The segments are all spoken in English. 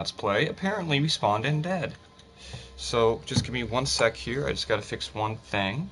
Let's play apparently respawned and dead. So just give me 1 sec here. I just gotta fix one thing.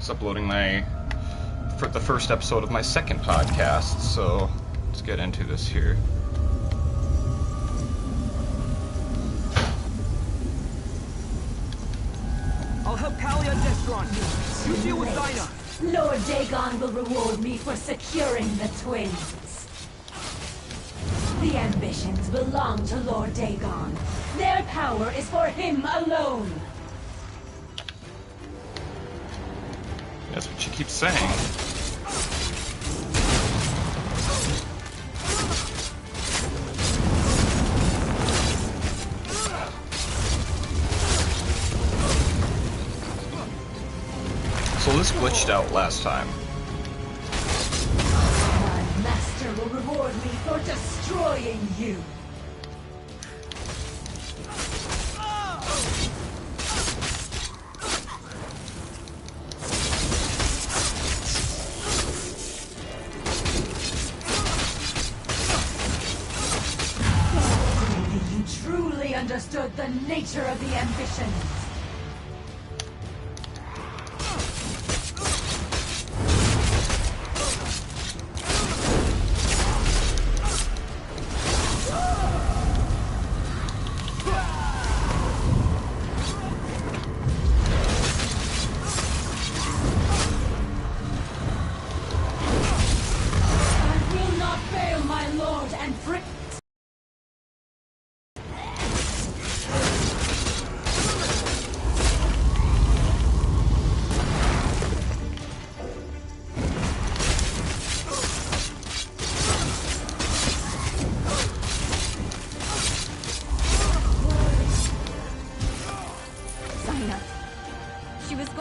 It's uploading the first episode of my second podcast, so let's get into this here. I'll help Callie on Destron. You deal with Dinah. Lord Dagon will reward me for securing the twins. The ambitions belong to Lord Dagon. Their power is for him alone. That's what she keeps saying. So this glitched out last time. My master will reward me for destroying you. Understood the nature of the ambitions. I will not fail my lord and friend.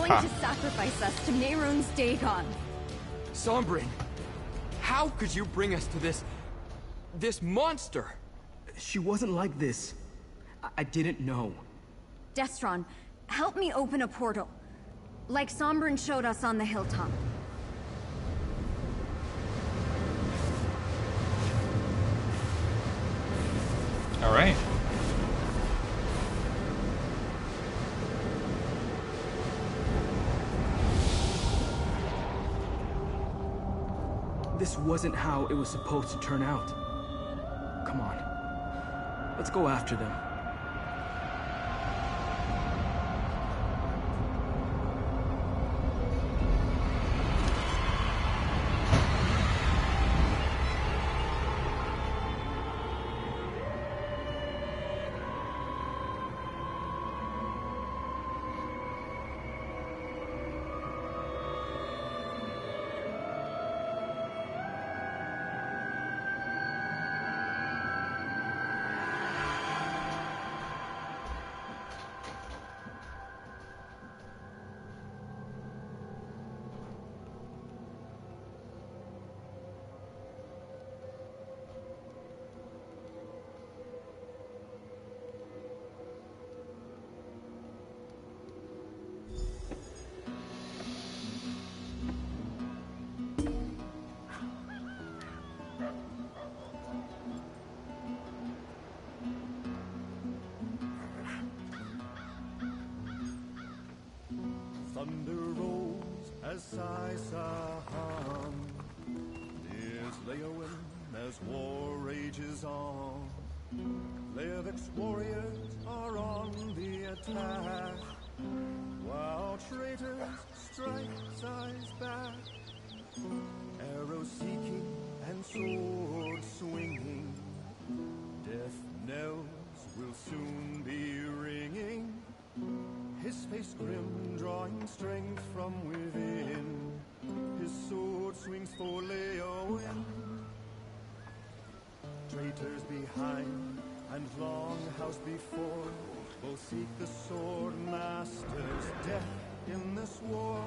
To sacrifice us to Mehrunes Dagon. Sombrin, how could you bring us to this monster? She wasn't like this. I didn't know. Destron, help me open a portal, like Sombrin showed us on the hilltop. All right. This wasn't how it was supposed to turn out. Come on. Let's go after them. Thunder rolls as Sisa hum. There's Leowen as war rages on. Levik's warriors are on the attack, while traitors strike Si's back. Arrows seeking and sword swinging, death knells will soon be ringing. His face grim, drawing strength from within. His sword swings for Leowen. Traitors behind and Longhouse before, both seek the sword master's death in this war.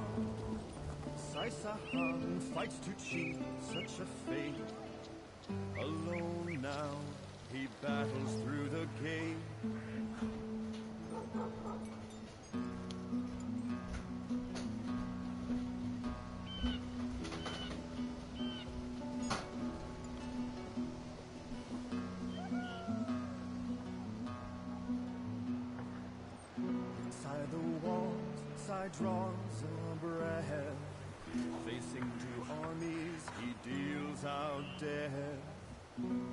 Saisahan fights to cheat such a fate. Alone now, he battles through the gate. Inside the walls, Sai draws a breath. Facing two armies, he deals out death.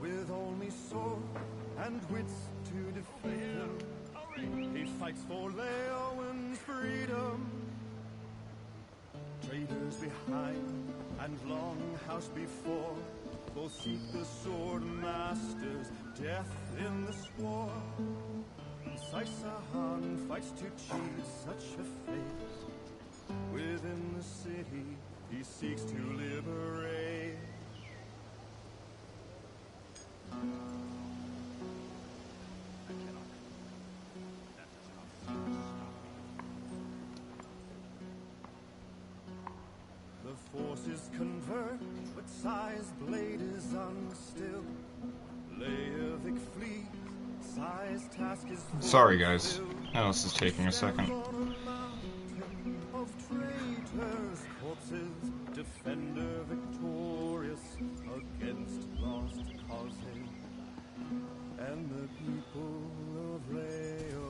With only sword and wits to defeat them, he fights for Leowen's freedom. Traitors behind and Longhouse before, both seek the sword master's death in this war. Saisahan fights to cheat such a fate. Within the city, he seeks to liberate. The forces convert, but Sai's blade is unstill. Leovic flees, Sai's task is Sorry, guys. I know this is taking a second. of traitors' corpses, defender victorious against lost causes, and the people of Leo.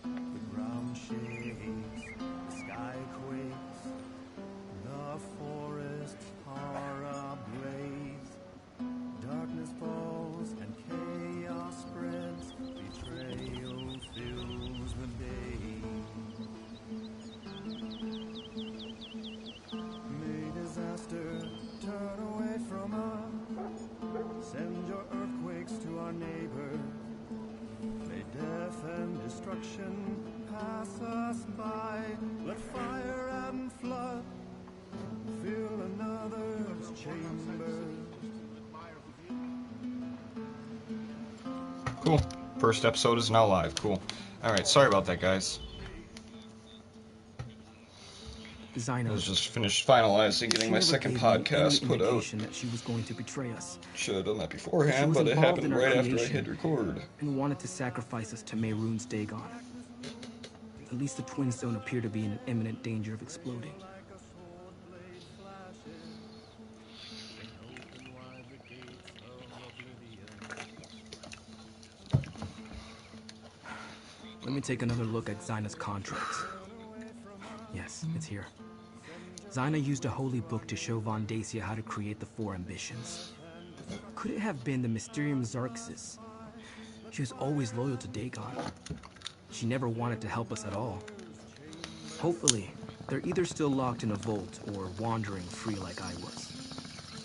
The ground shakes, the sky quakes, the forests are ablaze. Darkness falls and chaos spreads. Betrayal fills the day. May disaster turn away from us. Send your earthquakes to our neighbors. May death and destruction pass us by. Let fire and flood fill another's chambers. Cool. First episode is now live. Cool. Alright, sorry about that, guys. I Zyna, was just finished finalizing getting my second podcast put out. that she was going to betray us. Should have done that She beforehand, was but it involved in happened our right after I creation hit record. and wanted to sacrifice us to Mehrunes Dagon. At least the twins don't appear to be in imminent danger of exploding. Let me take another look at Zyna's contracts. Yes, it's here. Zyna used a holy book to show Von Dacia how to create the 4 ambitions. Could it have been the Mysterium Xarxis? She was always loyal to Dagon. She never wanted to help us at all. Hopefully, they're either still locked in a vault or wandering free like I was.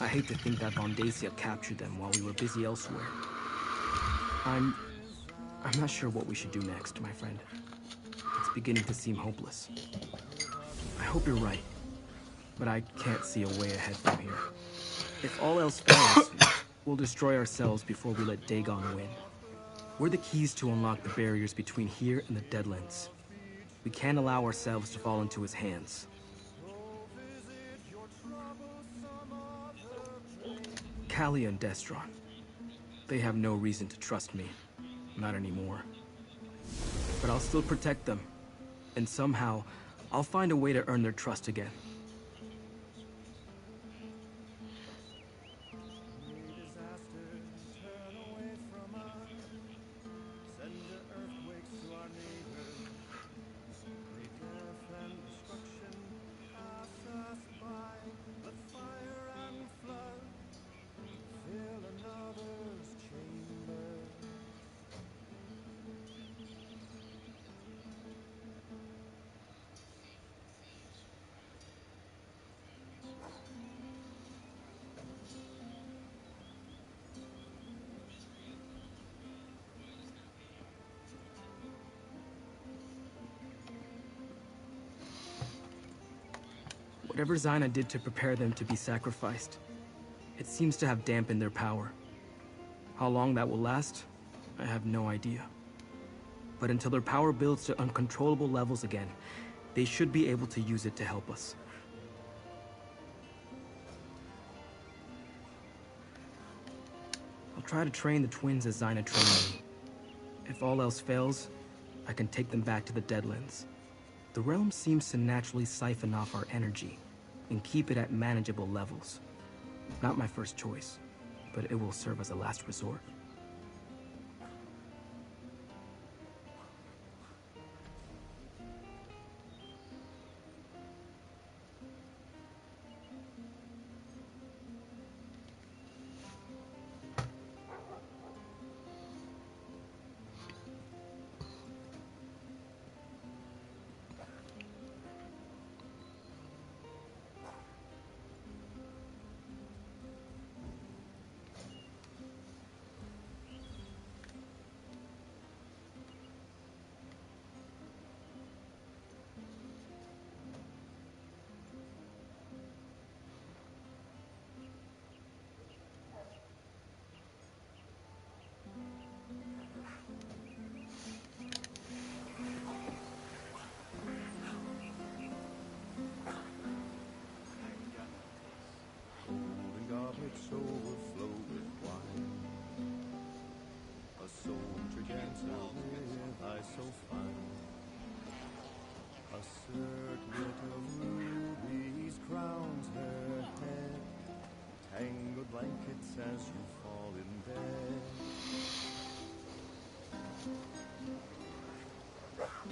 I hate to think that Von Dacia captured them while we were busy elsewhere. I'm not sure what we should do next, my friend. It's beginning to seem hopeless. I hope you're right, but I can't see a way ahead from here. If all else fails, we'll destroy ourselves before we let Dagon win. We're the keys to unlock the barriers between here and the Deadlands. We can't allow ourselves to fall into his hands. Callia and Destron. They have no reason to trust me. Not anymore. But I'll still protect them. And somehow, I'll find a way to earn their trust again. Whatever Zyna did to prepare them to be sacrificed, it seems to have dampened their power. How long that will last, I have no idea. But until their power builds to uncontrollable levels again, they should be able to use it to help us. I'll try to train the twins as Zyna trained me. If all else fails, I can take them back to the Deadlands. The realm seems to naturally siphon off our energy and keep it at manageable levels. Not my first choice, but it will serve as a last resort. Overflow with wine. A soldier dancer with eyes so fine. A circlet of rubies crowns her head. Tangled blankets as you fall in bed.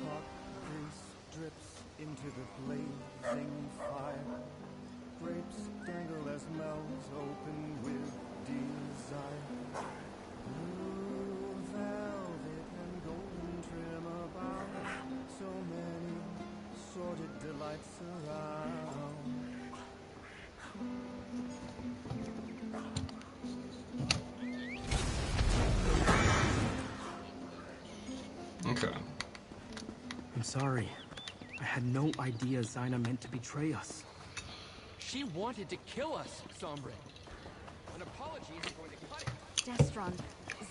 hot grease drips into the blazing fire. Grapes dangle as mouths open with desire. Blue velvet and golden trim about, so many sordid delights around. Okay. I'm sorry. I had no idea Zyna meant to betray us. She wanted to kill us, Sombre. An apology isn't going to cut it. Destron,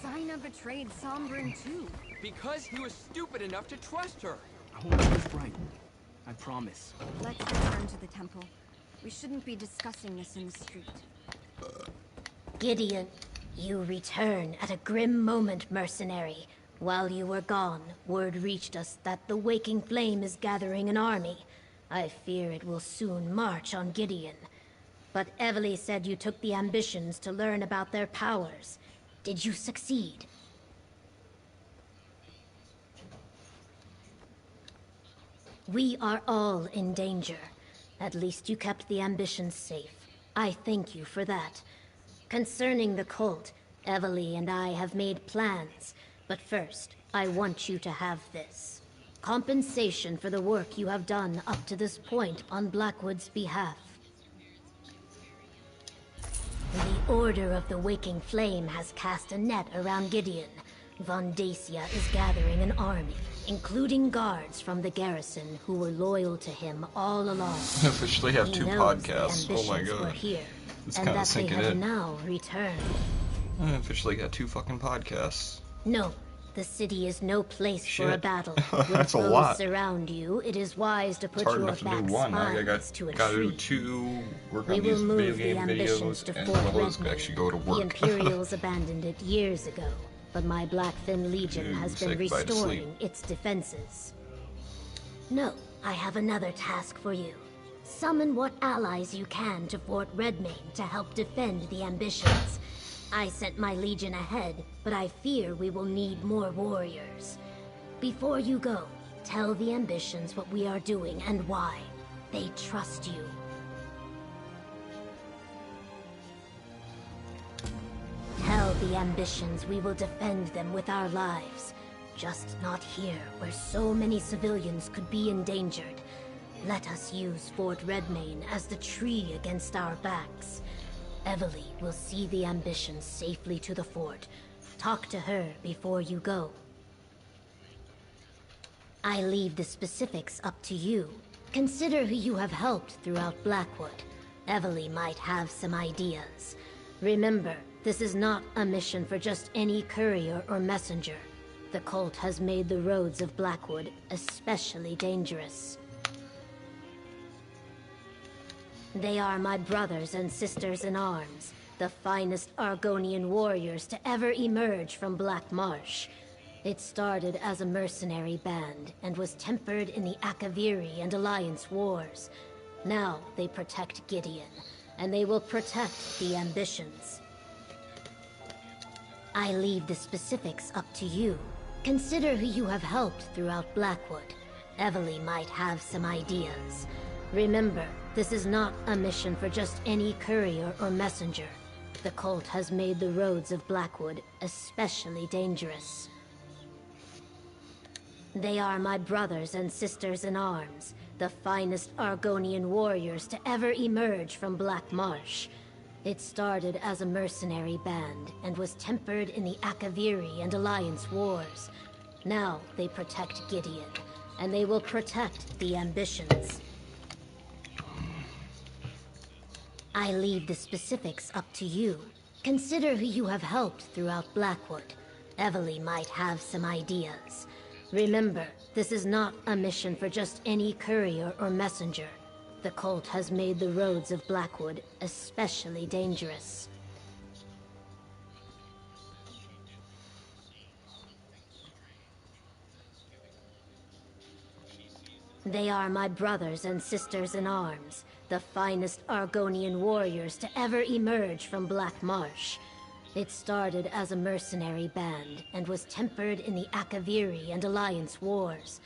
Zyna betrayed Sombrin too. Because he was stupid enough to trust her. I will get this right. I promise. Let's return to the temple. We shouldn't be discussing this in the street. Gideon, you return at a grim moment, mercenary. While you were gone, word reached us that the Waking Flame is gathering an army. I fear it will soon march on Gideon. But Evely said you took the ambitions to learn about their powers. Did you succeed? We are all in danger. At least you kept the ambitions safe. I thank you for that. Concerning the cult, Evely and I have made plans. But first, I want you to have this. Compensation for the work you have done up to this point on Blackwood's behalf. The Order of the Waking Flame has cast a net around Gideon. Von Dacia is gathering an army, including guards from the garrison who were loyal to him all along. I officially have He 2 knows the podcasts. Oh my ambitions were god. here, It's and kind of that they sinking have in. now returned. I officially got 2 fucking podcasts. No, the city is no place for a Shit. battle. That's With a foes lot. surround you, it is wise to It's put hard your enough to do back's 1. Now I eyes to a gotta do tree. 2, work We on these will move video the game ambitions videos, to and Fort all those Redmond. actually go to The work. Imperials abandoned it years ago, but my Blackfin Legion Dude, has say been goodbye to sleep. restoring its defenses. No, I have another task for you. Summon what allies you can to Fort Redmane to help defend the ambitions. I sent my legion ahead, but I fear we will need more warriors. Before you go, tell the ambitions what we are doing and why. They trust you. Tell the ambitions we will defend them with our lives. Just not here, where so many civilians could be endangered. Let us use Fort Redmane as the tree against our backs. Evely will see the ambitions safely to the fort. Talk to her before you go. I leave the specifics up to you. Consider who you have helped throughout Blackwood. Evely might have some ideas. Remember, this is not a mission for just any courier or messenger. The cult has made the roads of Blackwood especially dangerous. They are my brothers and sisters in arms, the finest Argonian warriors to ever emerge from Black Marsh. It started as a mercenary band and was tempered in the Akaviri and Alliance wars. Now they protect Gideon, and they will protect the ambitions. I leave the specifics up to you. Consider who you have helped throughout Blackwood. Evely might have some ideas. Remember, this is not a mission for just any courier or messenger. The cult has made the roads of Blackwood especially dangerous. They are my brothers and sisters in arms, the finest Argonian warriors to ever emerge from Black Marsh. It started as a mercenary band and was tempered in the Akaviri and Alliance wars. Now they protect Gideon, and they will protect the ambitions. I leave the specifics up to you. Consider who you have helped throughout Blackwood. Evely might have some ideas. Remember, this is not a mission for just any courier or messenger. The cult has made the roads of Blackwood especially dangerous. They are my brothers and sisters in arms, the finest Argonian warriors to ever emerge from Black Marsh. It started as a mercenary band and was tempered in the Akaviri and Alliance wars.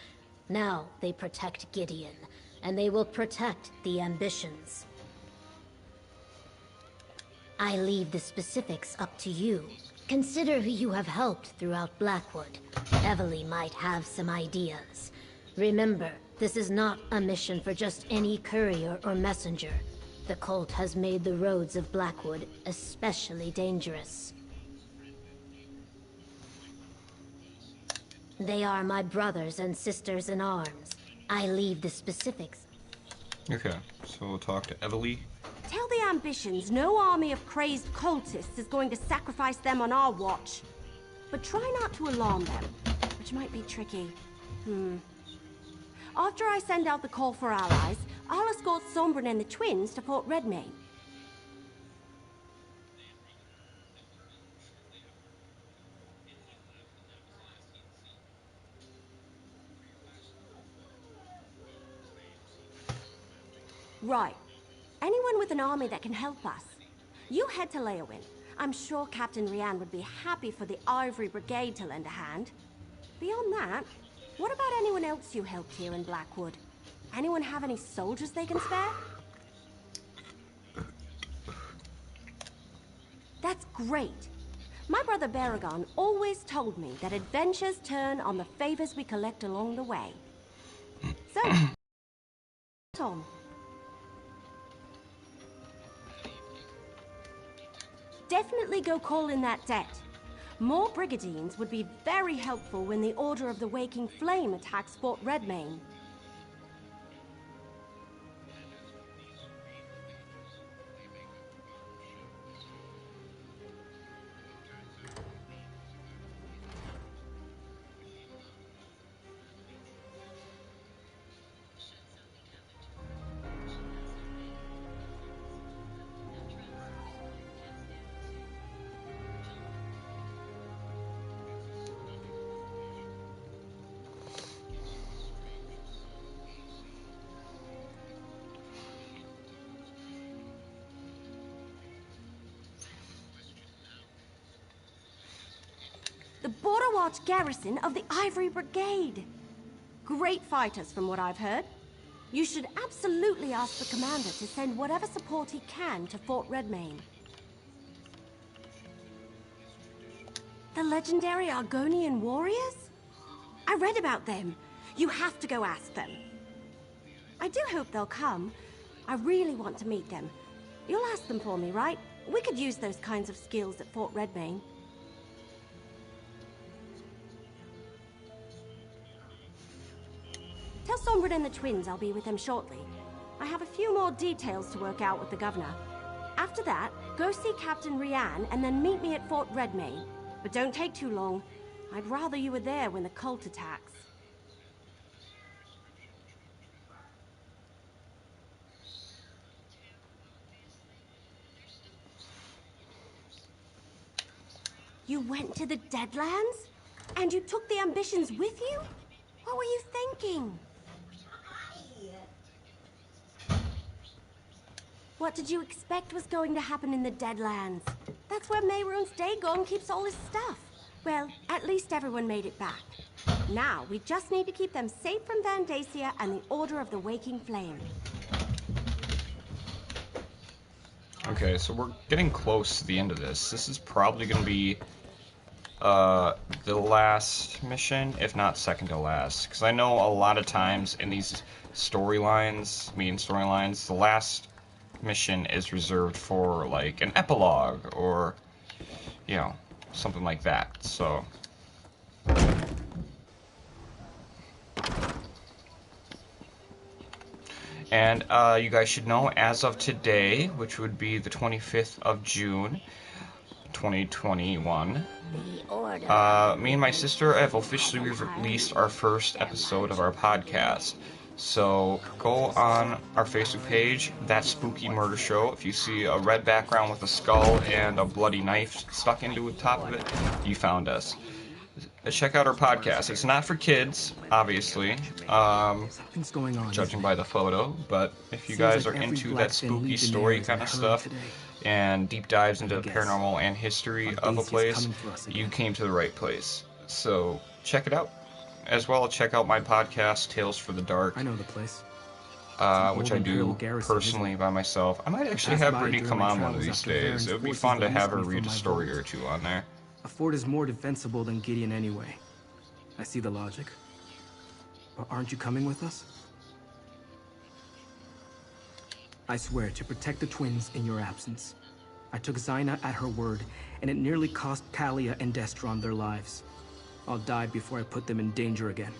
Now they protect Gideon, and they will protect the ambitions. I leave the specifics up to you. Consider who you have helped throughout Blackwood. Evely might have some ideas. Remember, this is not a mission for just any courier or messenger. The cult has made the roads of Blackwood especially dangerous. They are my brothers and sisters in arms. I leave the specifics. Okay, so we'll talk to Evely. Tell the ambitions no army of crazed cultists is going to sacrifice them on our watch. But try not to alarm them, which might be tricky. After I send out the call for allies, I'll escort Sombrin and the twins to Fort Redmayne. Right. Anyone with an army that can help us. You head to Leowin. I'm sure Captain Rian would be happy for the Ivory Brigade to lend a hand. Beyond that, what about anyone else you helped here in Blackwood? Anyone have any soldiers they can spare? That's great. My brother Baragon always told me that adventures turn on the favors we collect along the way. So, Tom. Definitely go call in that debt. More brigadines would be very helpful when the Order of the Waking Flame attacks Fort Redmayne. The Border Watch garrison of the Ivory Brigade. Great fighters from what I've heard. You should absolutely ask the commander to send whatever support he can to Fort Redmayne. The legendary Argonian warriors? I read about them. You have to go ask them. I do hope they'll come. I really want to meet them. You'll ask them for me, right? We could use those kinds of skills at Fort Redmayne. Tell Sombrin and the twins I'll be with them shortly. I have a few more details to work out with the governor. After that, go see Captain Rian and then meet me at Fort Redmayne. But don't take too long. I'd rather you were there when the cult attacks. You went to the Deadlands? And you took the ambitions with you? What were you thinking? What did you expect was going to happen in the Deadlands? That's where Mehrunes Dagon keeps all his stuff. Well, at least everyone made it back. Now, we just need to keep them safe from Vandacia and the Order of the Waking Flame. Okay, so we're getting close to the end of this. This is probably going to be the last mission, if not second to last. Because I know a lot of times in these storylines, main storylines, the last mission is reserved for like an epilogue or, you know, something like that. So and you guys should know, as of today, which would be the 25th of June 2021, me and my sister have officially released our first episode of our podcast. So go on our Facebook page, That Spooky Murder Show. If you see a red background with a skull and a bloody knife stuck into the top of it, you found us. Check out our podcast. It's not for kids, obviously, Something's going on, judging by the photo, but if you guys are into that spooky story kind of stuff and deep dives into the paranormal and history of a place, you came to the right place. So check it out. as well, check out my podcast, Tales for the Dark. I know the place. Which I do personally by myself. I might actually have Brittany come on one of these days. It would be fun to have her read a story or two on there. A fort is more defensible than Gideon anyway. I see the logic. But aren't you coming with us? I swear to protect the twins in your absence. I took Xyna at her word, and it nearly cost Kalia and Destron their lives. I'll die before I put them in danger again.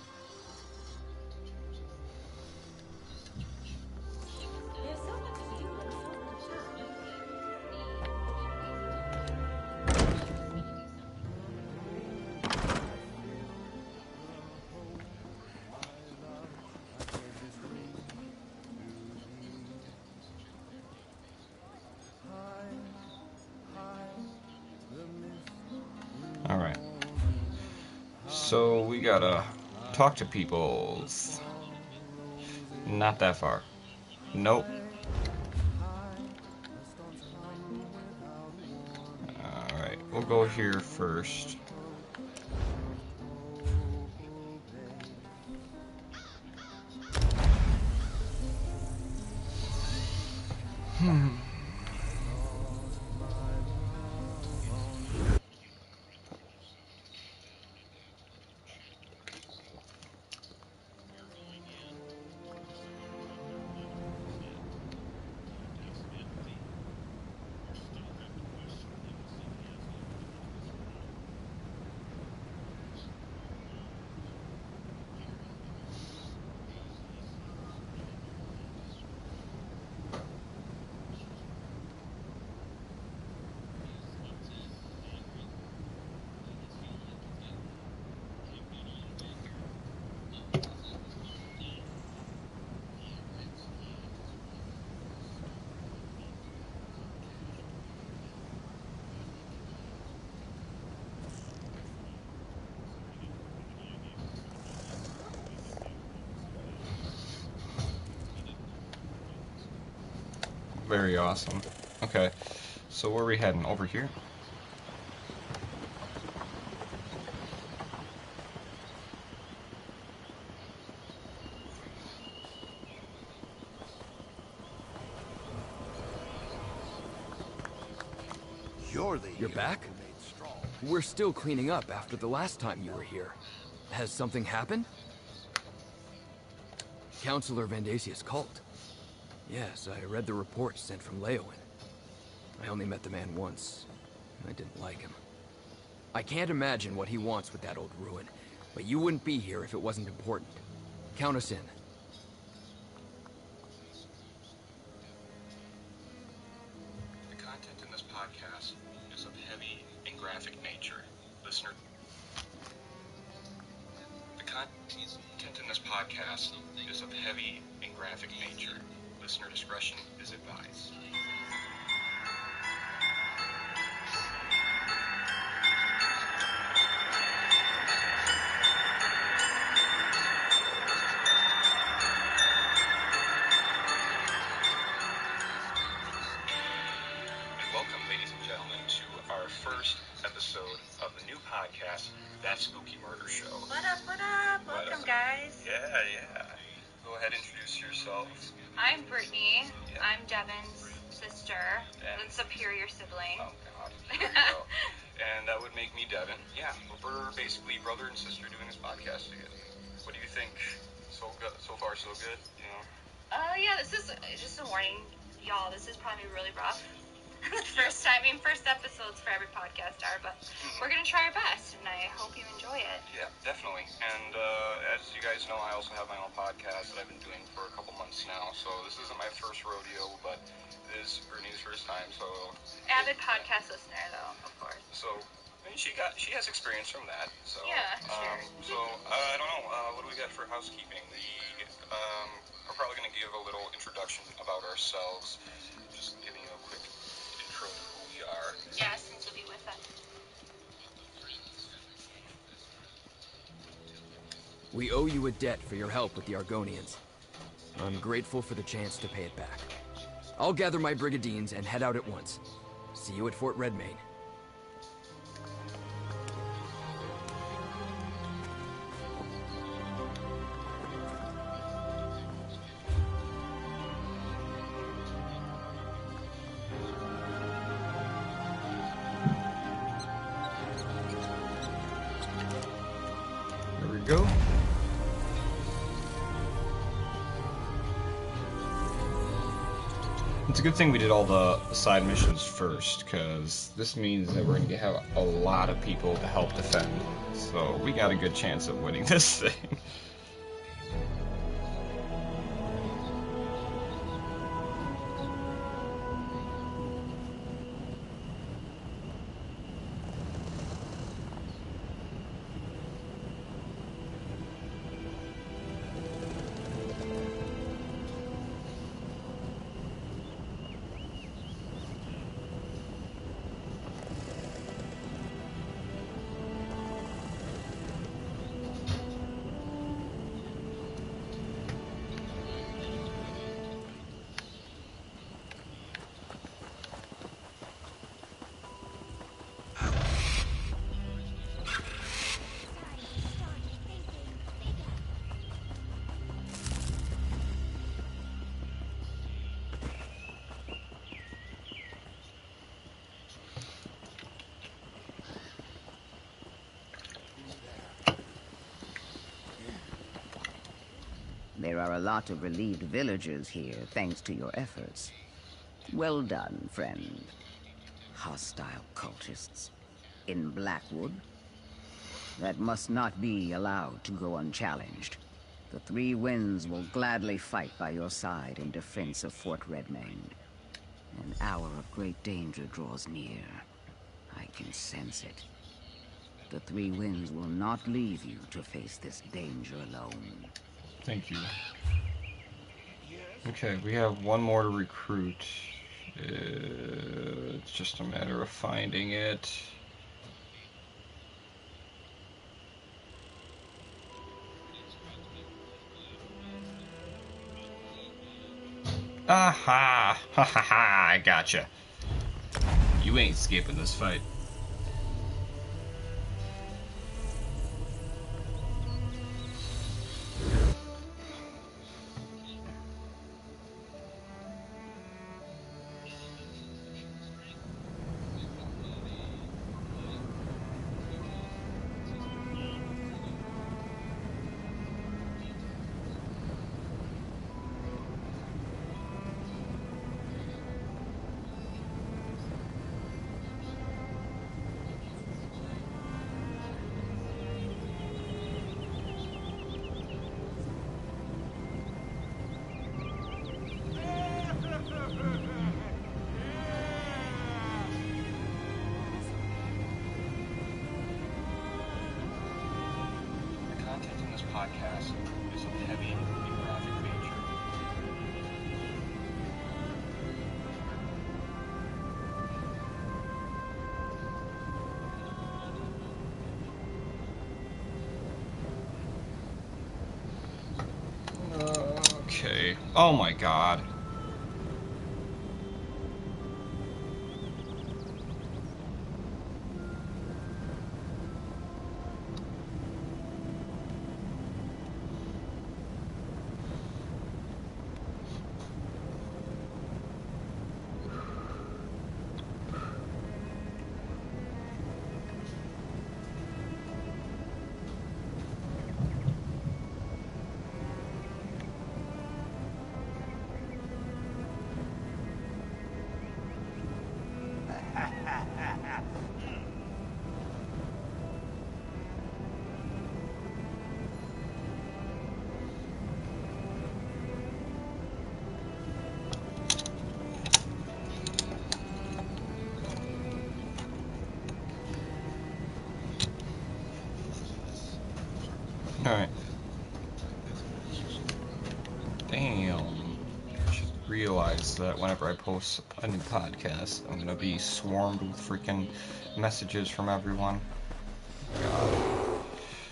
Alright. So we gotta talk to people. Not that far. Nope. Alright, we'll go here first. Very awesome. Okay, so where are we heading? Over here? You're back? We're still cleaning up after the last time you were here. Has something happened? Counselor Vandasia's cult. Yes, I read the report sent from Leowin. I only met the man once. I didn't like him. I can't imagine what he wants with that old ruin, but you wouldn't be here if it wasn't important. Count us in. The content in this podcast is of heavy and graphic nature. Listener... The content in this podcast is of heavy and graphic nature. Listener discretion is advised. Welcome, ladies and gentlemen, to our first episode of the new podcast, That Spooky Murder Show. What up, what up? Welcome, guys. Yeah. Go ahead, introduce yourself. I'm Brittany. Yeah. I'm Devin's sister, And- the superior sibling. Oh, God. Here we go. And that would make me Devin. Yeah, we're basically brother and sister doing this podcast together. What do you think? So far, so good? You know? Yeah, this is just a warning, y'all. This is probably really rough. First episodes for every podcast are, but we're gonna try our best, and I hope you enjoy it. Yeah, definitely. And as you guys know, I also have my own podcast that I've been doing for a couple months now. So this isn't my first rodeo, but it is Brittany's first time. So Avid podcast listener, though, of course. So I mean, she has experience from that. So Yeah, sure. So I don't know. What do we got for housekeeping? We are probably gonna give a little introduction about ourselves. Just giving you a quick intro to who we are. Yeah, since you'll be with us. We owe you a debt for your help with the Argonians. I'm grateful for the chance to pay it back. I'll gather my brigandines and head out at once. See you at Fort Redmain. we go. It's a good thing we did all the side missions first, because this means that we're going to have a lot of people to help defend. So we got a good chance of winning this thing. There are a lot of relieved villagers here, thanks to your efforts. Well done, friend. Hostile cultists. In Blackwood? That must not be allowed to go unchallenged. The Three Winds will gladly fight by your side in defense of Fort Redmane. An hour of great danger draws near. I can sense it. The Three Winds will not leave you to face this danger alone. Thank you. Okay, we have one more to recruit. It's just a matter of finding it. Aha! Ha ha ha! I gotcha. You ain't escaping this fight. Podcast is of heavy and graphic nature. Okay. Oh my god. Alright. Damn. I just realized that whenever I post a new podcast, I'm gonna be swarmed with freaking messages from everyone. God.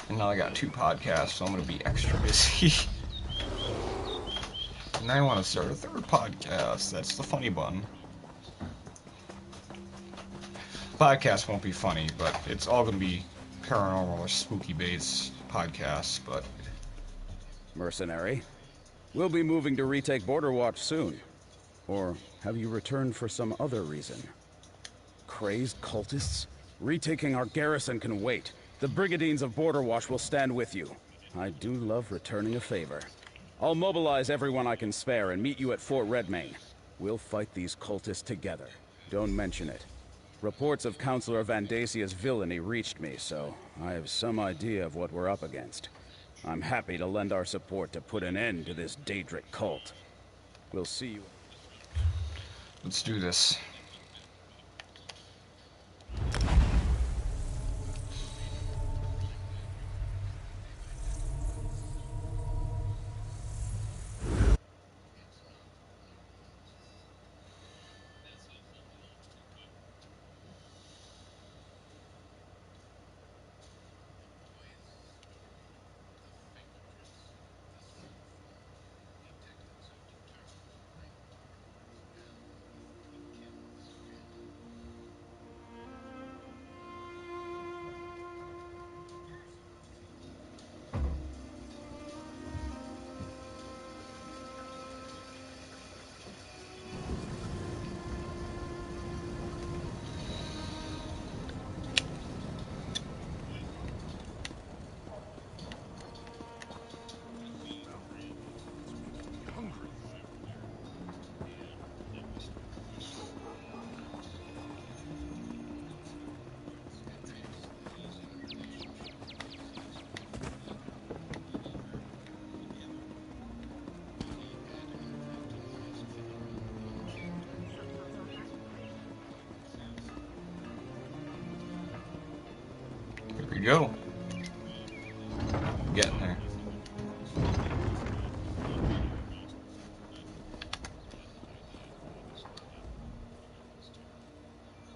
And now I got 2 podcasts, so I'm gonna be extra busy. And I want to start a 3rd podcast. That's the funny bun. Podcast won't be funny, but it's all gonna be paranormal or spooky based podcasts, but... Mercenary, we'll be moving to retake Border Watch soon. Or have you returned for some other reason? Crazed cultists? Retaking our garrison can wait. The Brigadines of Border Watch will stand with you. I do love returning a favor. I'll mobilize everyone I can spare and meet you at Fort Redmayne. We'll fight these cultists together. Don't mention it. Reports of Councillor Vandasia's villainy reached me, so I have some idea of what we're up against. I'm happy to lend our support to put an end to this Daedric cult. We'll see you. Let's do this. Here we go. Getting there.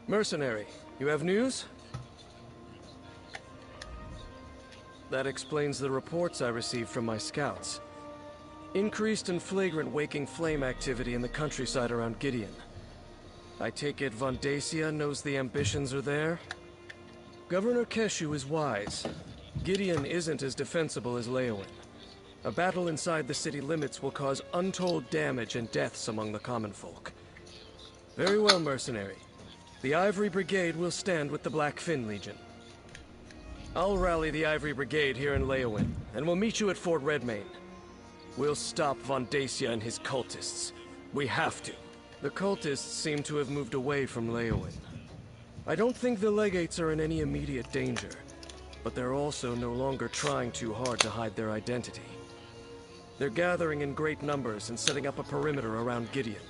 Mercenary, you have news? That explains the reports I received from my scouts. Increased and flagrant waking flame activity in the countryside around Gideon. I take it Von Dacia knows the ambitions are there? Governor Keshu is wise. Gideon isn't as defensible as Leowin. A battle inside the city limits will cause untold damage and deaths among the common folk. Very well, mercenary. The Ivory Brigade will stand with the Black Fin Legion. I'll rally the Ivory Brigade here in Leowin, and we'll meet you at Fort Redmayne. We'll stop Von Dacia and his cultists. We have to. The cultists seem to have moved away from Leowin. I don't think the legates are in any immediate danger, but they're also no longer trying too hard to hide their identity. They're gathering in great numbers and setting up a perimeter around Gideon.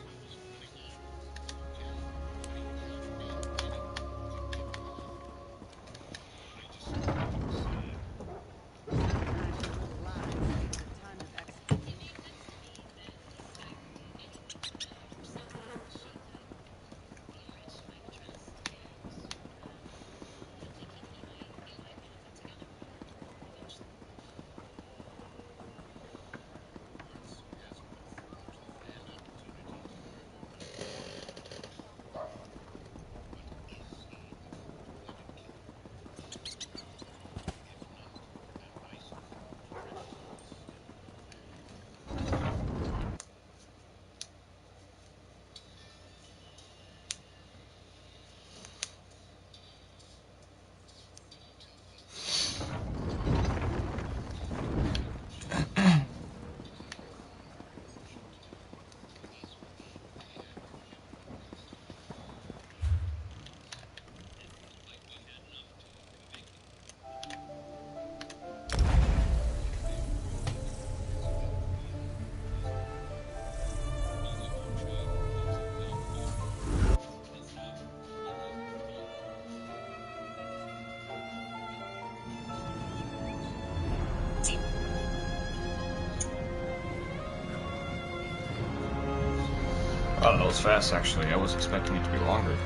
Oh, that was fast, actually. I was expecting it to be longer.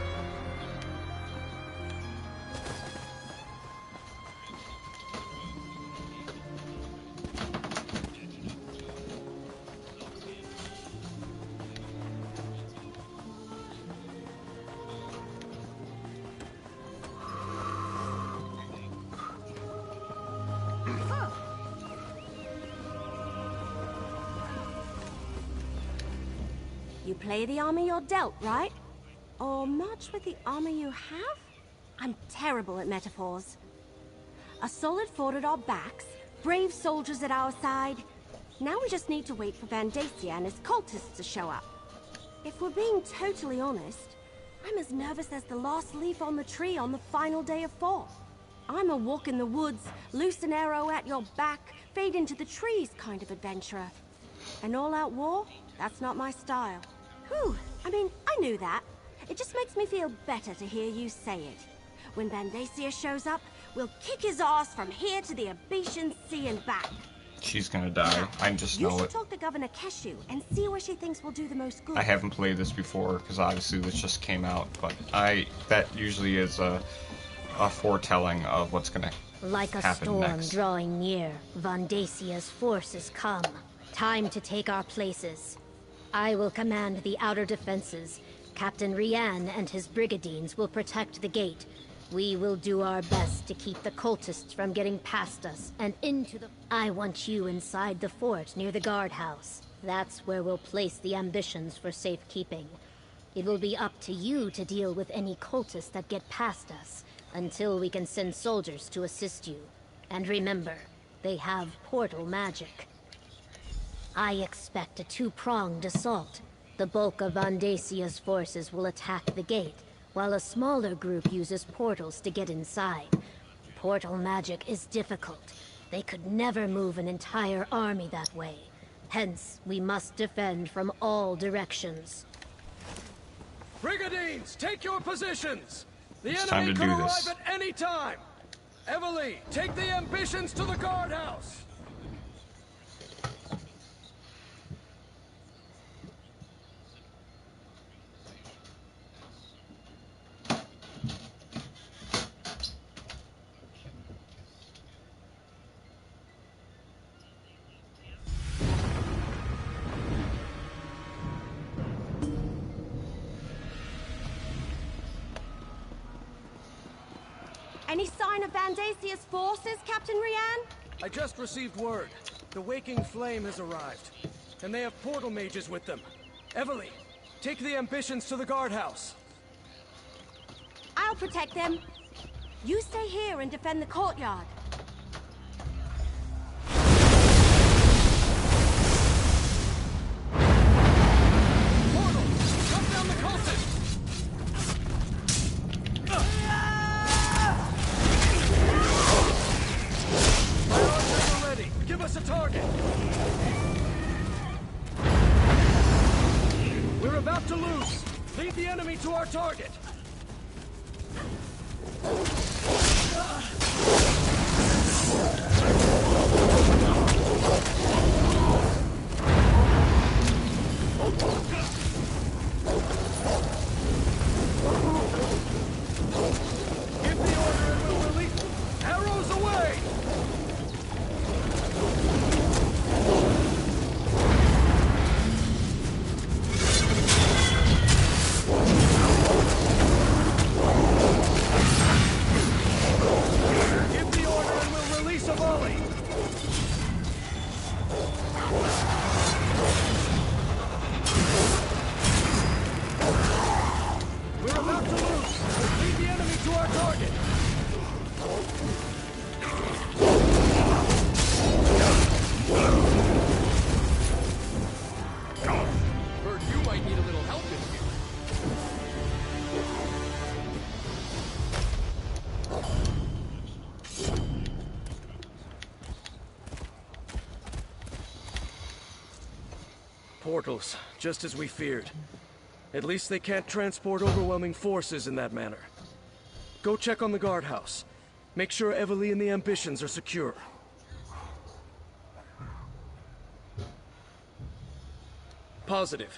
You play the armor you're dealt, right? Or march with the armor you have? I'm terrible at metaphors. a solid fort at our backs, brave soldiers at our side. Now we just need to wait for Vandacia and his cultists to show up. If we're being totally honest, I'm as nervous as the last leaf on the tree on the final day of fall. I'm a walk in the woods, loose an arrow at your back, fade into the trees kind of adventurer. An all-out war? That's not my style. Whew, I mean, I knew that. It just makes me feel better to hear you say it. When Vandacia shows up, we'll kick his ass from here to the Abetian Sea and back. She's gonna die. I just know You should it. talk to Governor Keshu and see where she thinks will do the most good. I haven't played this before because obviously this just came out, but that usually is a foretelling of what's gonna Like a happen storm next. drawing near, Vandacia's forces come. Time to take our places. I will command the outer defenses. Captain Rian and his brigadines will protect the gate. We will do our best to keep the cultists from getting past us and into the... I want you inside the fort near the guardhouse. That's where we'll place the ambitions for safekeeping. It will be up to you to deal with any cultists that get past us, until we can send soldiers to assist you. And remember, they have portal magic. I expect a two-pronged assault. The bulk of Vandacia's forces will attack the gate, while a smaller group uses portals to get inside. Portal magic is difficult. They could never move an entire army that way. Hence, we must defend from all directions. Brigadines, take your positions! The It's enemy time to could do arrive this. at any time! Everly, take the ambitions to the guardhouse! Any sign of Vandacia's forces, Captain Rian? I just received word. The Waking Flame has arrived, and they have portal mages with them. Everly, take the ambitions to the guardhouse. I'll protect them. You stay here and defend the courtyard. Portal, cut down the cultists! My archers are ready. Give us a target. We're about to lose. Lead the enemy to our target. Give the order and we'll release. Arrows away! Give the order and we'll release a volley. We're about to lose. Lead the enemy to our target. Heard you might need a little help in here. Portals, just as we feared. At least they can't transport overwhelming forces in that manner. Go check on the guardhouse. Make sure Everly and the ambitions are secure. Positive.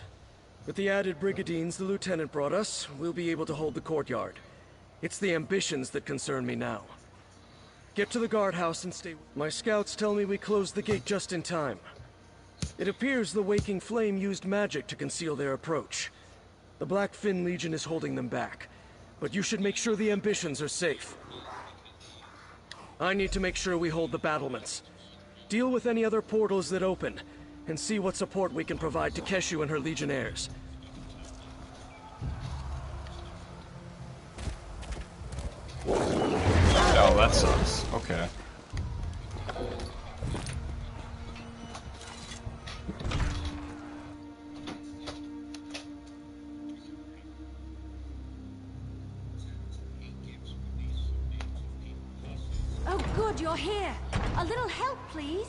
With the added brigadines the lieutenant brought us, we'll be able to hold the courtyard. It's the ambitions that concern me now. Get to the guardhouse and stay. My scouts tell me we closed the gate just in time. It appears the Waking Flame used magic to conceal their approach. The Black Fin Legion is holding them back, but you should make sure the ambitions are safe. I need to make sure we hold the battlements. Deal with any other portals that open, and see what support we can provide to Keshu and her legionnaires. Oh, that sucks. Okay. Oh, good, you're here. A little help, please.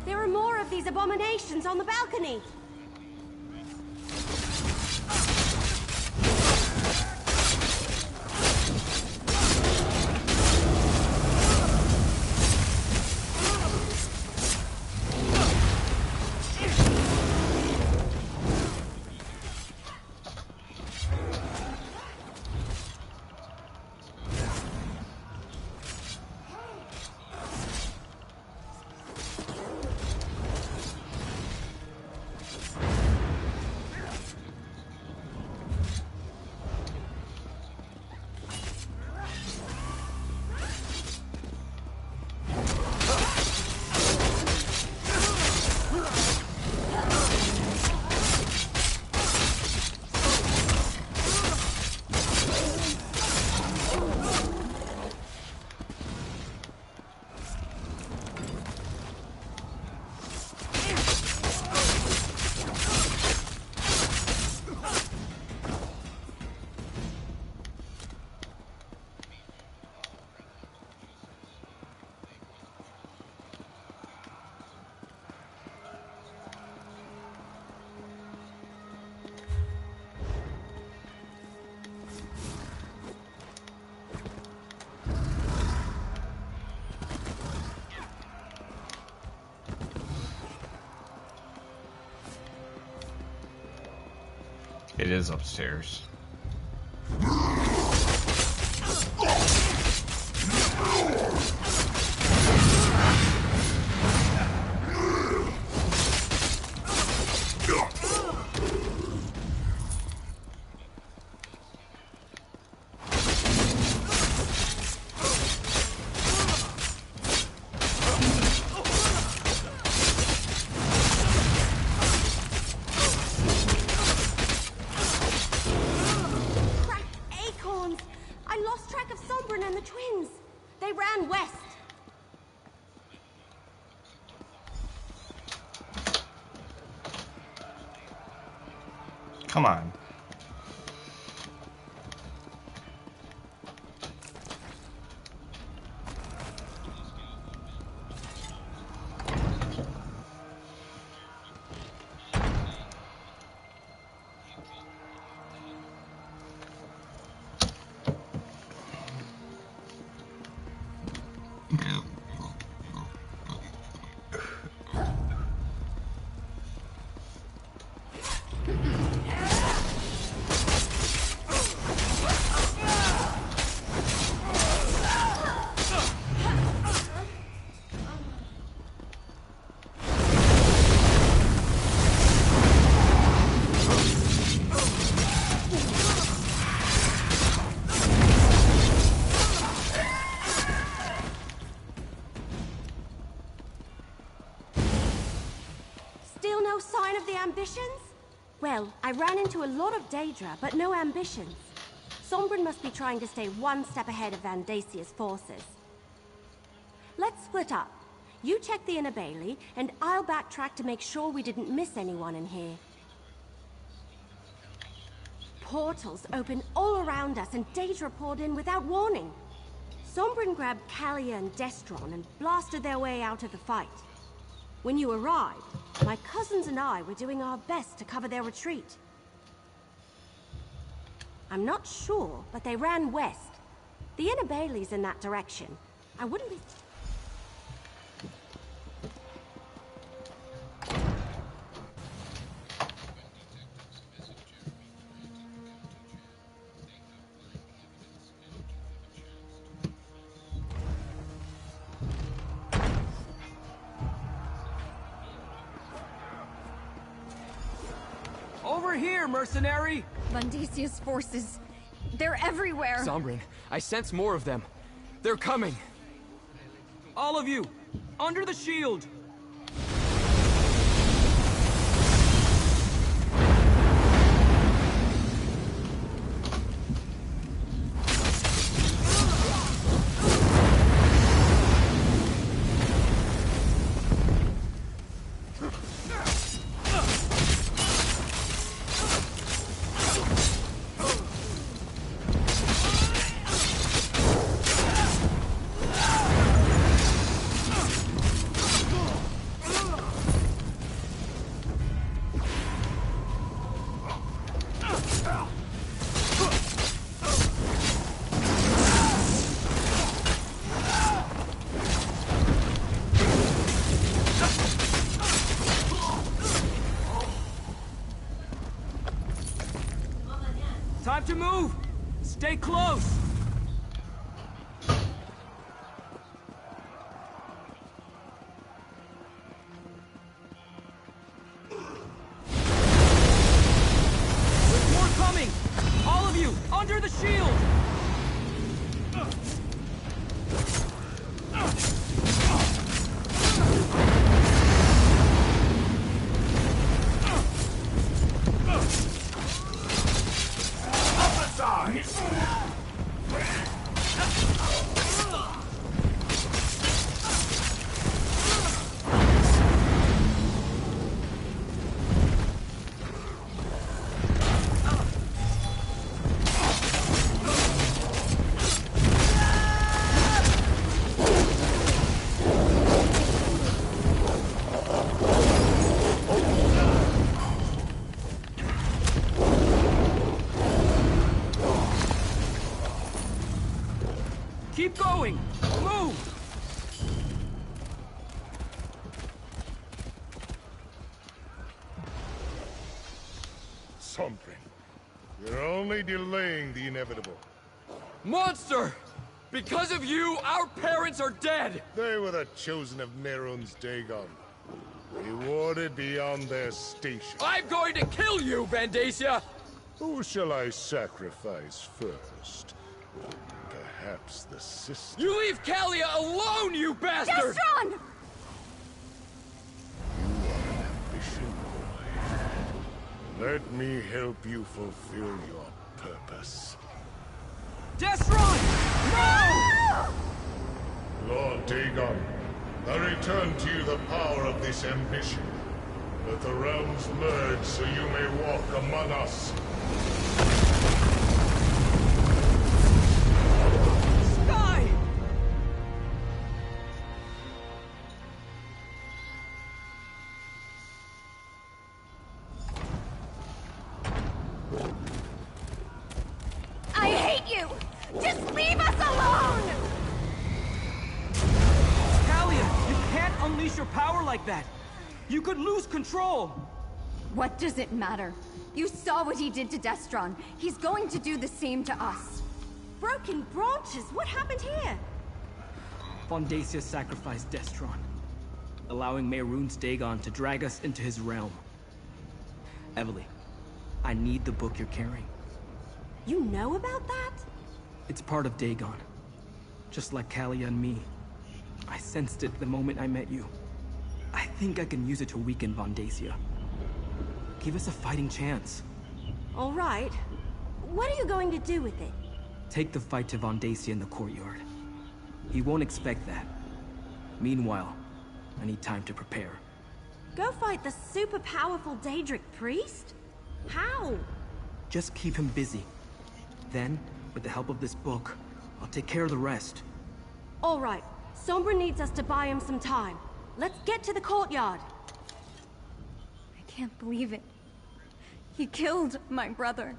There are more of these abominations on the balcony. It is upstairs. Come on. Ambitions? Well, I ran into a lot of Daedra, but no ambitions. Sombrin must be trying to stay one step ahead of Vandasia's forces. Let's split up. You check the inner bailey, and I'll backtrack to make sure we didn't miss anyone in here. Portals open all around us, and Daedra poured in without warning. Sombrin grabbed Kalia and Destron and blasted their way out of the fight. When you arrived, my cousins and I were doing our best to cover their retreat. I'm not sure, but they ran west. The inner bailey's in that direction. I wouldn't be... Over here, mercenary! Vandasia's forces. They're everywhere. Sombrin, I sense more of them. They're coming. All of you, under the shield! Time to move! Stay close! There's more coming! All of you, under the shield! Keep going! Move! Sombrin, you're only delaying the inevitable. Monster! Because of you, our parents are dead! They were the chosen of Nerun's Dagon. Rewarded beyond their station. I'm going to kill you, Vandacia! Who shall I sacrifice first? Perhaps the sister. You leave Kalia alone, you bastard! Destron! You are an ambition boy. Let me help you fulfill your purpose. Destron! No! Lord Dagon, I return to you the power of this ambition. Let the realms merge so you may walk among us. Sky! I hate you! Just leave us alone! Kalia, you can't unleash your power like that! You could lose control! What does it matter? You saw what he did to Destron. He's going to do the same to us. Broken branches? What happened here? Vondacia sacrificed Destron, allowing Mehrunes Dagon to drag us into his realm. Evely, I need the book you're carrying. You know about that? It's part of Dagon. Just like Kalia and me. I sensed it the moment I met you. I think I can use it to weaken Vondacia. Give us a fighting chance. All right. What are you going to do with it? Take the fight to Vondacia in the courtyard. He won't expect that. Meanwhile, I need time to prepare. Go fight the super powerful Daedric priest? How? Just keep him busy. Then, with the help of this book, I'll take care of the rest. All right. Sombra needs us to buy him some time. Let's get to the courtyard. I can't believe it. He killed my brother.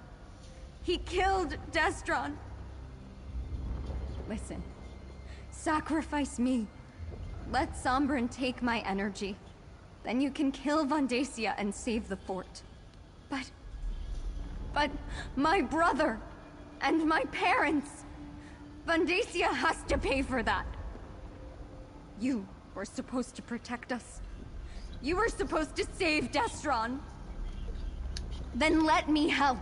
He killed Destron. Listen. Sacrifice me. Let Sombrin take my energy. Then you can kill Vondacia and save the fort. But my brother and my parents. Vondacia has to pay for that. You were supposed to protect us. You were supposed to save Destron. Then let me help.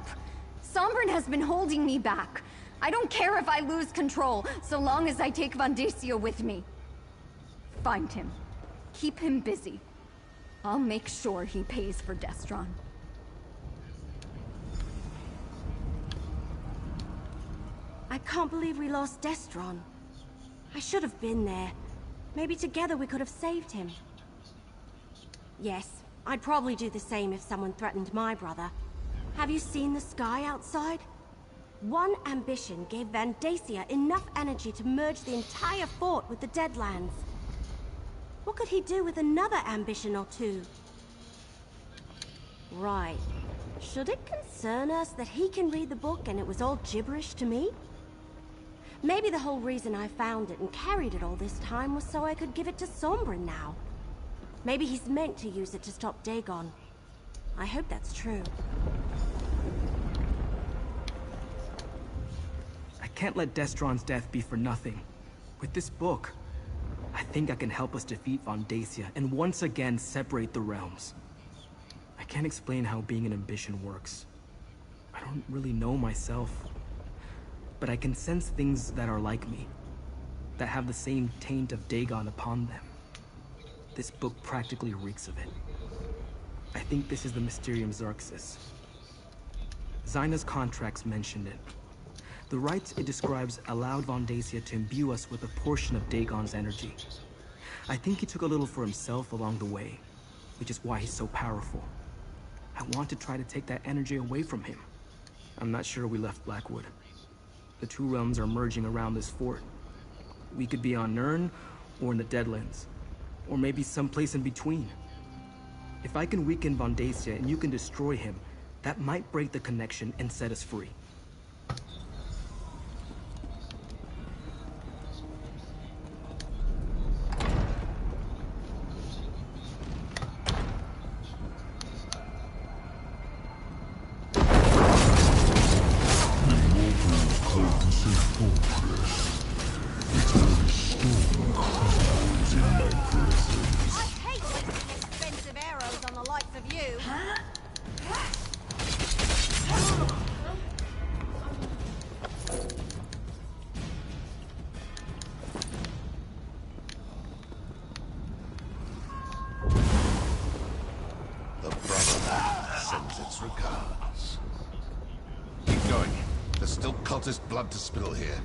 Sombrin has been holding me back. I don't care if I lose control, so long as I take Vondacia with me. Find him. Keep him busy. I'll make sure he pays for Destron. I can't believe we lost Destron. I should have been there. Maybe together we could have saved him. Yes, I'd probably do the same if someone threatened my brother. Have you seen the sky outside? One ambition gave Vandacia enough energy to merge the entire fort with the Deadlands. What could he do with another ambition or two? Right. Should it concern us that he can read the book and it was all gibberish to me? Maybe the whole reason I found it and carried it all this time was so I could give it to Sombrin now. Maybe he's meant to use it to stop Dagon. I hope that's true. can't let Destron's death be for nothing. With this book, I think I can help us defeat Von Dacia and once again separate the realms. I can't explain how being an ambition works. I don't really know myself. But I can sense things that are like me, that have the same taint of Dagon upon them. This book practically reeks of it. I think this is the Mysterium Xerxes. Zaina's contracts mentioned it. The rites it describes allowed Von Dacia to imbue us with a portion of Dagon's energy. I think he took a little for himself along the way, which is why he's so powerful. I want to try to take that energy away from him. I'm not sure we left Blackwood. The two realms are merging around this fort. We could be on Nirn, or in the Deadlands, or maybe someplace in between. If I can weaken Von Dacia and you can destroy him, that might break the connection and set us free. Blood to spill here.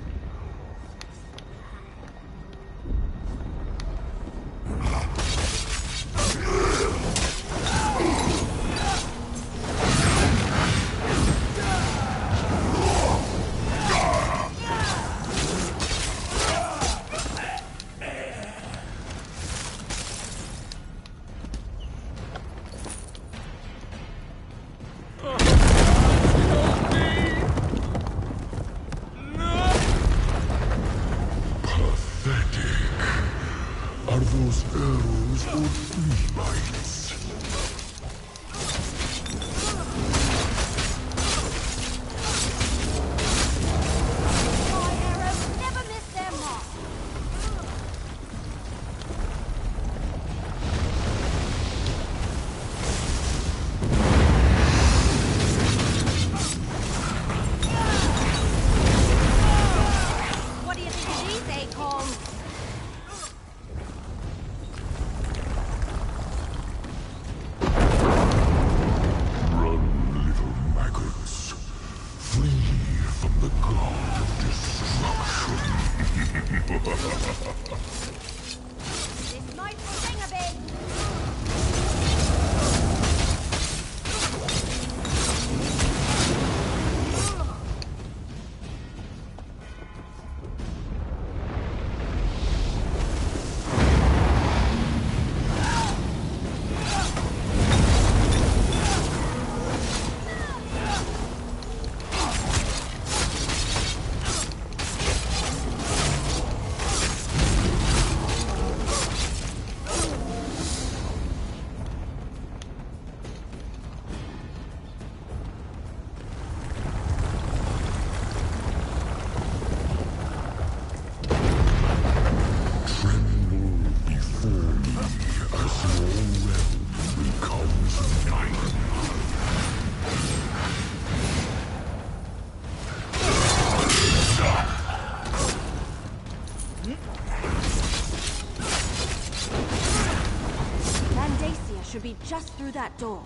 Should be just through that door.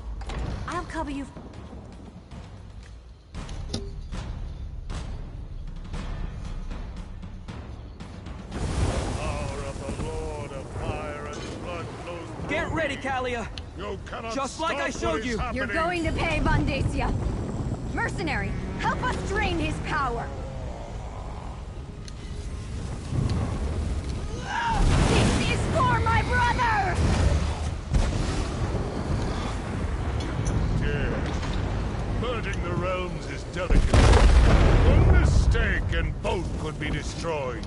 I'll cover you. Power of the Lord of Fire and Blood flows. Get ready, Kalia! You cannot just like I showed you! You're going to pay, Von Dacia! Mercenary, help us drain his power! This is for my brother! Hurting the realms is delicate. One mistake and both could be destroyed.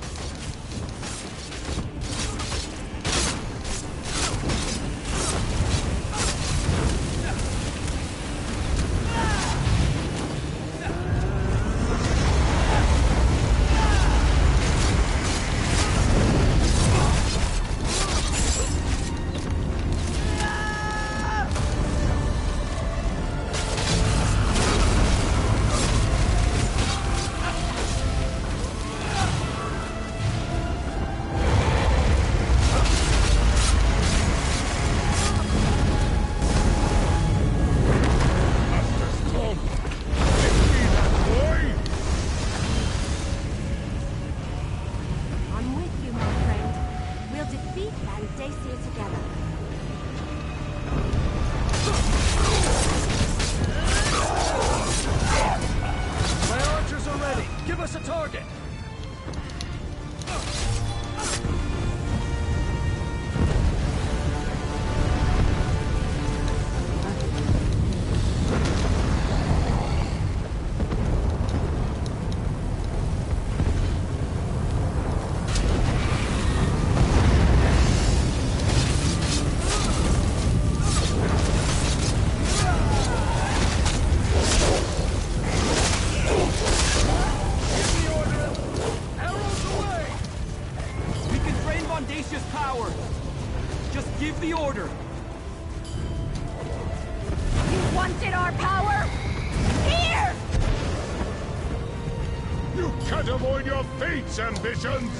your fates, ambitions!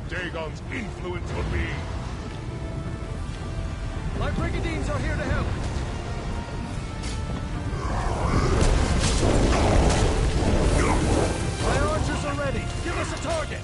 Dagon's influence will be. My brigandines are here to help. My archers are ready. Give us a target.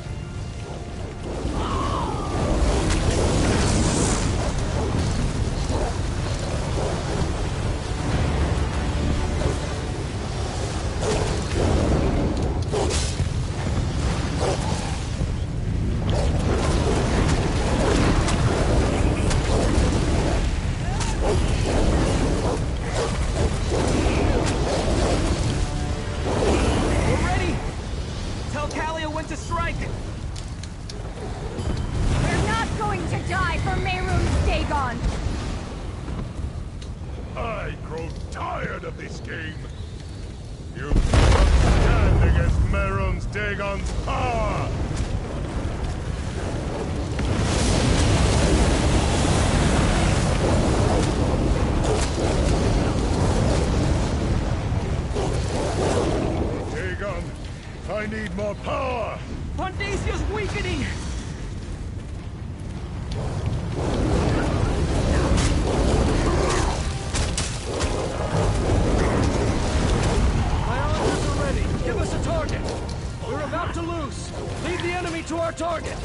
I grow tired of this game. You cannot stand against Mehrunes Dagon's power! Dagon, I need more power! Vondasia's weakening! Give us a target! We're about to lose! Lead the enemy to our target!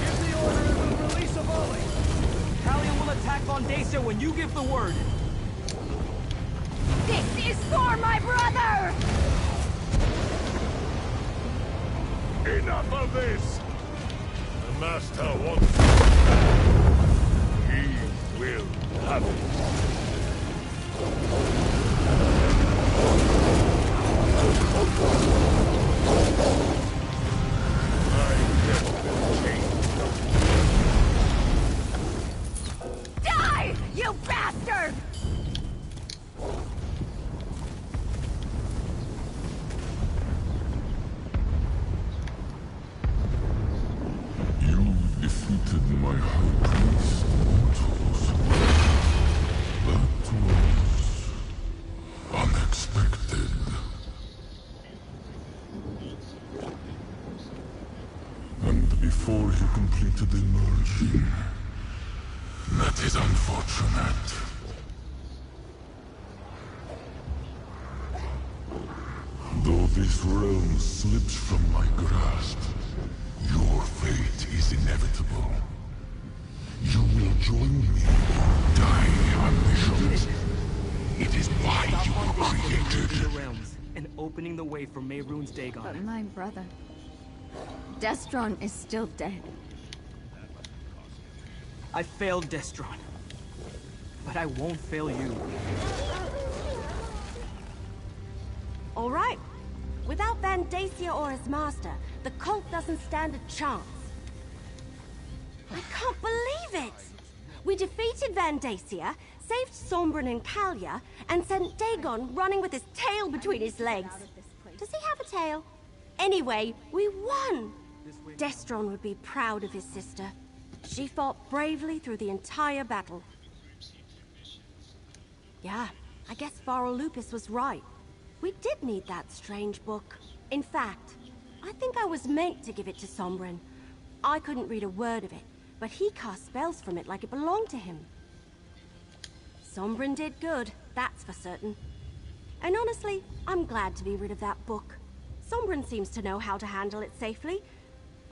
Give the order and we'll release a volley! Talia will attack Vondacia when you give the word! This is for my brother! Enough of this! The Master wants it. He will have it. Die, you bastard! Defeated my high priest, mortals. That was unexpected. And before he completed emerging, that is unfortunate. Though this realm slips from my grasp, your fate is inevitable. You will join me or die unleashed. It is why you were created. Realms and opening the way for Mehrunes Dagon. But my brother, Destron, is still dead. I failed Destron, but I won't fail you. All right. Without Vandacia or his master, the cult doesn't stand a chance. I can't believe it! We defeated Vandacia, saved Sombrin and Kalia, and sent Dagon running with his tail between his legs. Does he have a tail? Anyway, we won! Destron would be proud of his sister. She fought bravely through the entire battle. Yeah, I guess Varro Lupus was right. We did need that strange book. In fact, I think I was meant to give it to Sombrin. I couldn't read a word of it, but he cast spells from it like it belonged to him. Sombrin did good, that's for certain. And honestly, I'm glad to be rid of that book. Sombrin seems to know how to handle it safely.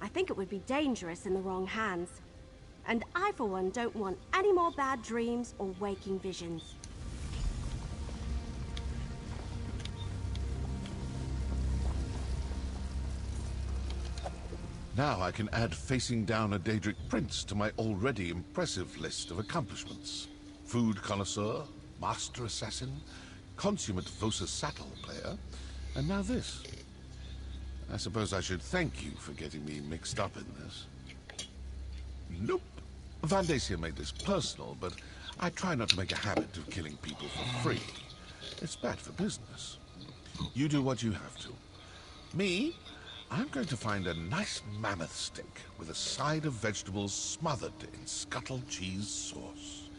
I think it would be dangerous in the wrong hands. And I, for one, don't want any more bad dreams or waking visions. Now I can add facing down a Daedric prince to my already impressive list of accomplishments. Food connoisseur, master assassin, consummate Vosa saddle player, and now this. I suppose I should thank you for getting me mixed up in this. Nope. Vandacia made this personal, but I try not to make a habit of killing people for free. It's bad for business. You do what you have to. Me? I'm going to find a nice mammoth steak with a side of vegetables smothered in scuttle cheese sauce.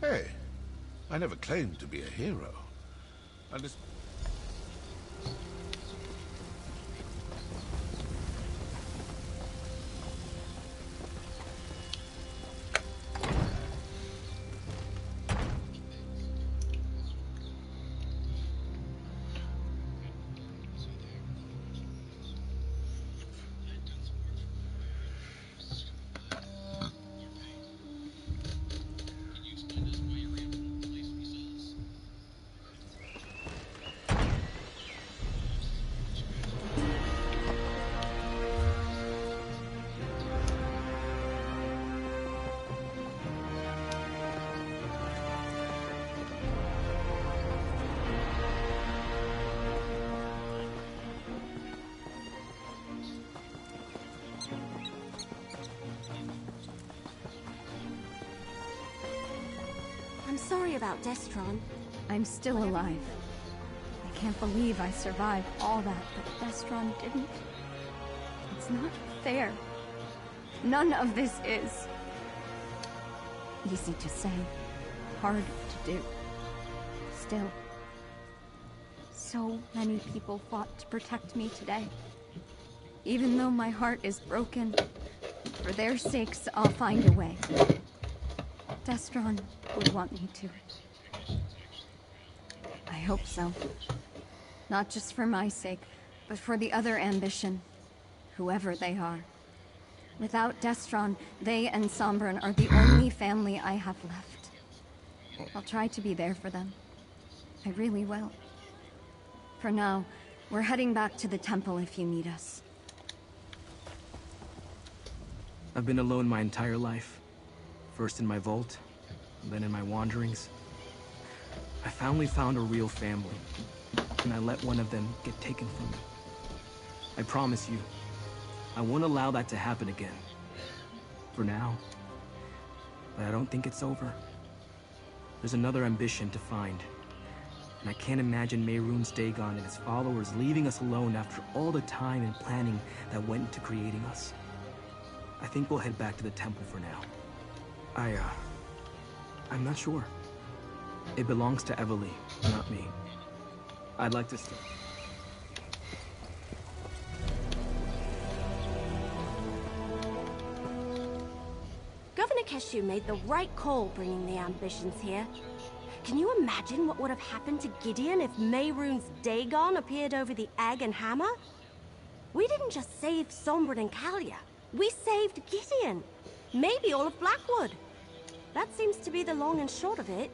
Hey, I never claimed to be a hero. I just... I'm sorry about Destron. I'm still alive. I can't believe I survived all that, but Destron didn't. It's not fair. None of this is. Easy to say, hard to do. Still, so many people fought to protect me today. Even though my heart is broken, for their sakes, I'll find a way. Destron would want me to. I hope so. Not just for my sake, but for the other ambition, whoever they are. Without Destron, they and Sombron are the only family I have left. I'll try to be there for them. I really will. For now, we're heading back to the temple if you need us. I've been alone my entire life. First in my vault, then in my wanderings. I finally found a real family, and I let one of them get taken from me. I promise you, I won't allow that to happen again. For now. But I don't think it's over. There's another ambition to find. And I can't imagine Mehrunes Dagon and his followers leaving us alone after all the time and planning that went into creating us. I think we'll head back to the temple for now. I'm not sure. It belongs to Evely, not me. I'd like to stay. Governor Keshu made the right call bringing the ambitions here. Can you imagine what would have happened to Gideon if Mehrunes Dagon appeared over the egg and hammer? We didn't just save Sombron and Kalia. We saved Gideon. Maybe all of Blackwood. That seems to be the long and short of it.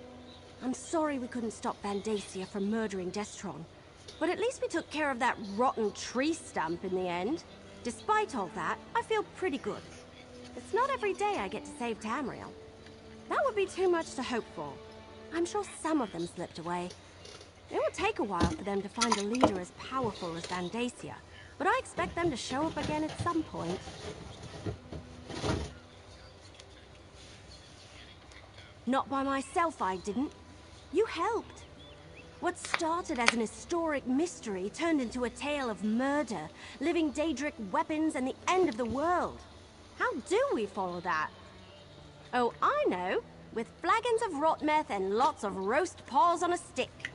I'm sorry we couldn't stop Vandacia from murdering Destron. But at least we took care of that rotten tree stump in the end. Despite all that, I feel pretty good. It's not every day I get to save Tamriel. That would be too much to hope for. I'm sure some of them slipped away. It will take a while for them to find a leader as powerful as Vandacia, but I expect them to show up again at some point. Not by myself, I didn't. You helped. What started as an historic mystery turned into a tale of murder, living Daedric weapons, and the end of the world. How do we follow that? Oh, I know. With flagons of rot meth and lots of roast paws on a stick.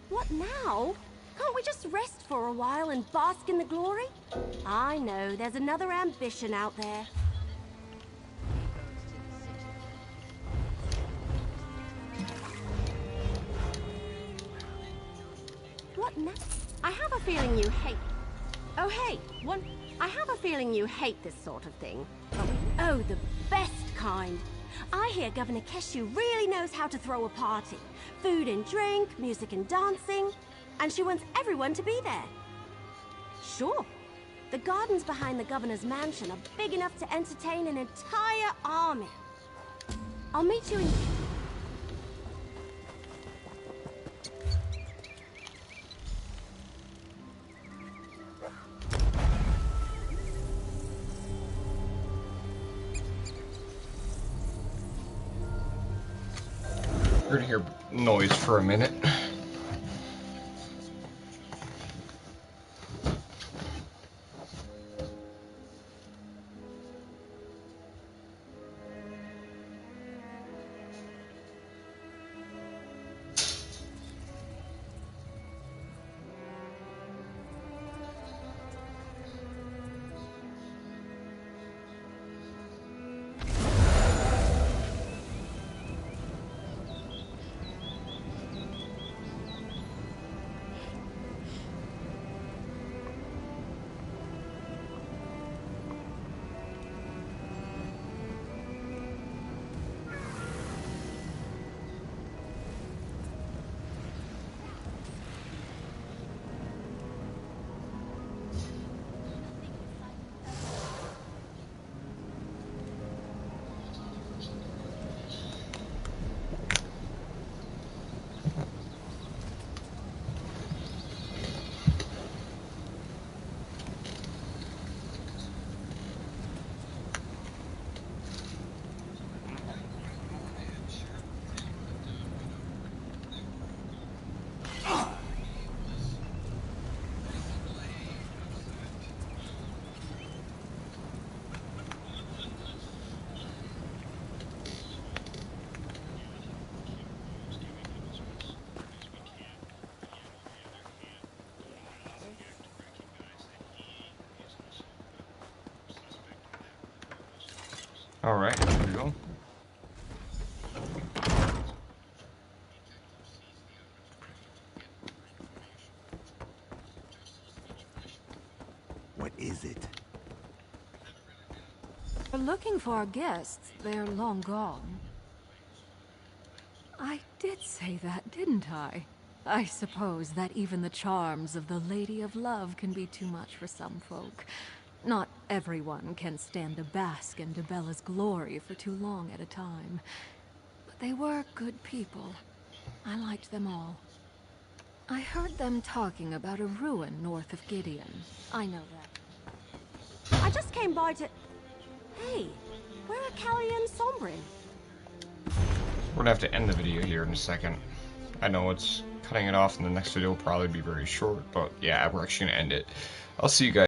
What now? Can't we just rest for a while and bask in the glory? I know, there's another ambition out there. What now? I have a feeling you hate... Oh, hey, I have a feeling you hate this sort of thing. Oh, the best kind. I hear Governor Keshu really knows how to throw a party. Food and drink, music and dancing. And she wants everyone to be there. Sure. The gardens behind the governor's mansion are big enough to entertain an entire army. I'll meet you in... We're gonna hear noise for a minute. Alright, there we go. What is it? We're looking for our guests. They're long gone. I did say that, didn't I? I suppose that even the charms of the Lady of Love can be too much for some folk. Not everyone can stand to bask in Debella's glory for too long at a time. But they were good people. I liked them all. I heard them talking about a ruin north of Gideon. I know that. I just came by to... Hey, where are Callie and Sombrin? We're gonna have to end the video here in a second. I know it's cutting it off, and the next video will probably be very short, but yeah, we're actually gonna end it. I'll see you guys.